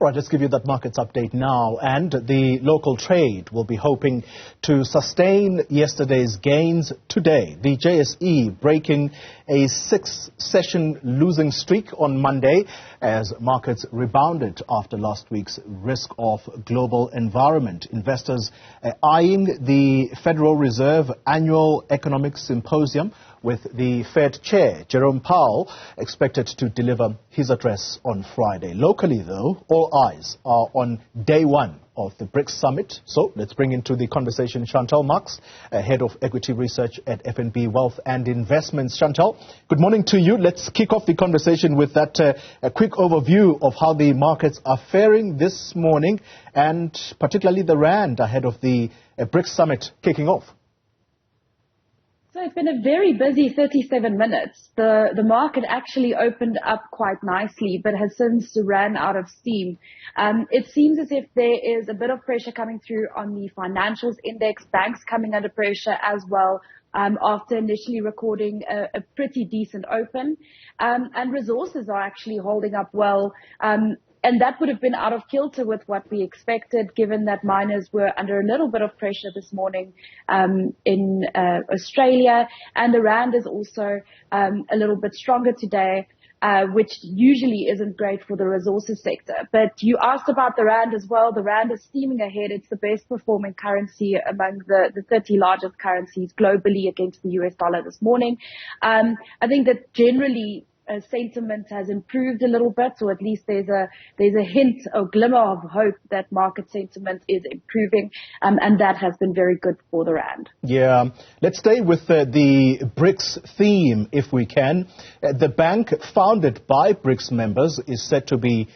All right, let's give you that markets update now. And the local trade will be hoping to sustain yesterday's gains today. The JSE breaking a 6-session losing streak on Monday as markets rebounded after last week's risk-off global environment. Investors eyeing the Federal Reserve annual economic symposium with the Fed chair, Jerome Powell, expected to deliver his address on Friday. Locally, though, all eyes are on day one of the Brics Summit. So let's bring into the conversation Chantal Marx, head of equity research at FNB Wealth and Investments. Chantal, good morning to you. Let's kick off the conversation with that a quick overview of how the markets are faring this morning, and particularly the Rand ahead of the Brics Summit kicking off. So it's been a very busy 37 minutes. The market actually opened up quite nicely, but has since ran out of steam. It seems as if there is a bit of pressure coming through on the financials index, banks coming under pressure as well, after initially recording a pretty decent open. And resources are actually holding up well. And that would have been out of kilter with what we expected, given that miners were under a little bit of pressure this morning in Australia. And the Rand is also a little bit stronger today, which usually isn't great for the resources sector. But you asked about the Rand as well. The Rand is steaming ahead. It's the best performing currency among the 30 largest currencies globally against the US dollar this morning. I think that generally sentiment has improved a little bit, or at least there's a hint or glimmer of hope that market sentiment is improving, and that has been very good for the Rand. Yeah, let's stay with the BRICS theme if we can. The bank founded by BRICS members is said to be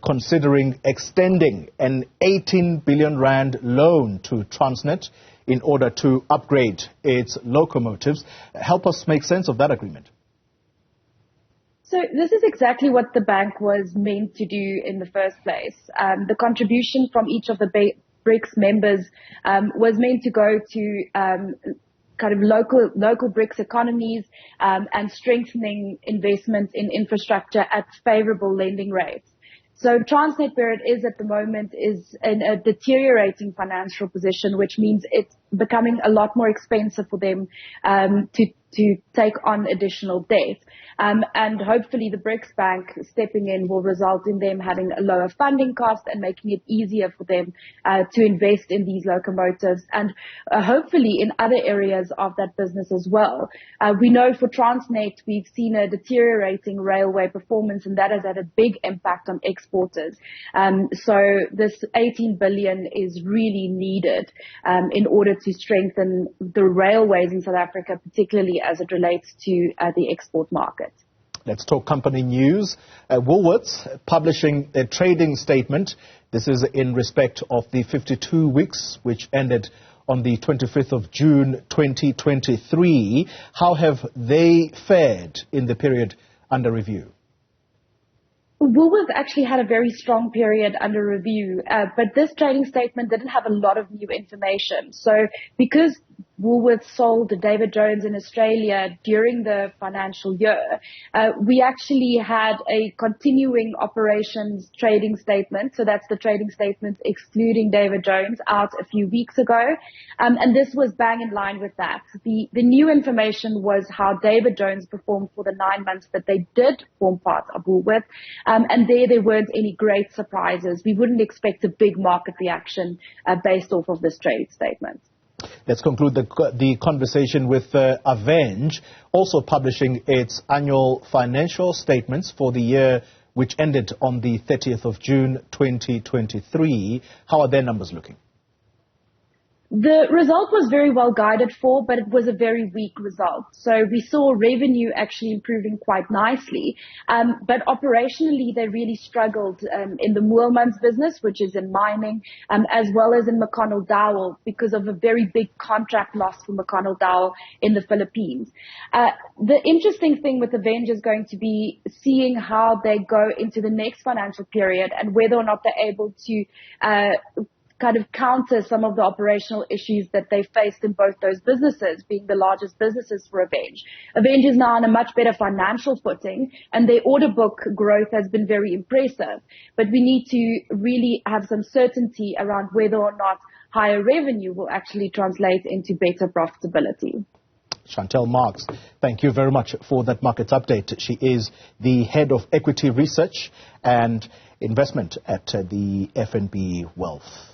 considering extending an 18 billion Rand loan to Transnet in order to upgrade its locomotives. Help us make sense of that agreement. So this is exactly what the bank was meant to do in the first place. The contribution from each of the BRICS members was meant to go to kind of local BRICS economies and strengthening investment in infrastructure at favorable lending rates. So Transnet, where it is at the moment, is in a deteriorating financial position, which means it's becoming a lot more expensive for them to take on additional debt. And hopefully the BRICS Bank stepping in will result in them having a lower funding cost and making it easier for them to invest in these locomotives and hopefully in other areas of that business as well. We know for Transnet, we've seen a deteriorating railway performance, and that has had a big impact on exporters. So this 18 billion is really needed in order to strengthen the railways in South Africa, particularly as it relates to the export market. Let's talk company news. Woolworths publishing a trading statement. This is in respect of the 52 weeks which ended on the 25th of June 2023. How have they fared in the period under review? Woolworths actually had a very strong period under review, but this trading statement didn't have a lot of new information. So because Woolworths sold David Jones in Australia during the financial year, we actually had a continuing operations trading statement. So that's the trading statement excluding David Jones out a few weeks ago. And this was bang in line with that. The new information was how David Jones performed for the 9 months that they did form part of Woolworths. And there weren't any great surprises. We wouldn't expect a big market reaction based off of this trade statement. Let's conclude the conversation with Avenge, also publishing its annual financial statements for the year which ended on the 30th of June 2023. How are their numbers looking? The result was very well guided for, but it was a very weak result. So we saw revenue actually improving quite nicely. But operationally, they really struggled in the Moormans business, which is in mining, as well as in McConnell Dowell because of a very big contract loss for McConnell Dowell in the Philippines. The interesting thing with Avenge is going to be seeing how they go into the next financial period and whether or not they're able to kind of counter some of the operational issues that they faced in both those businesses, being the largest businesses for Avenge. Avenge is now on a much better financial footing, and their order book growth has been very impressive. But we need to really have some certainty around whether or not higher revenue will actually translate into better profitability. Chantal Marx, thank you very much for that markets update. She is the head of equity research and investment at the FNB Wealth.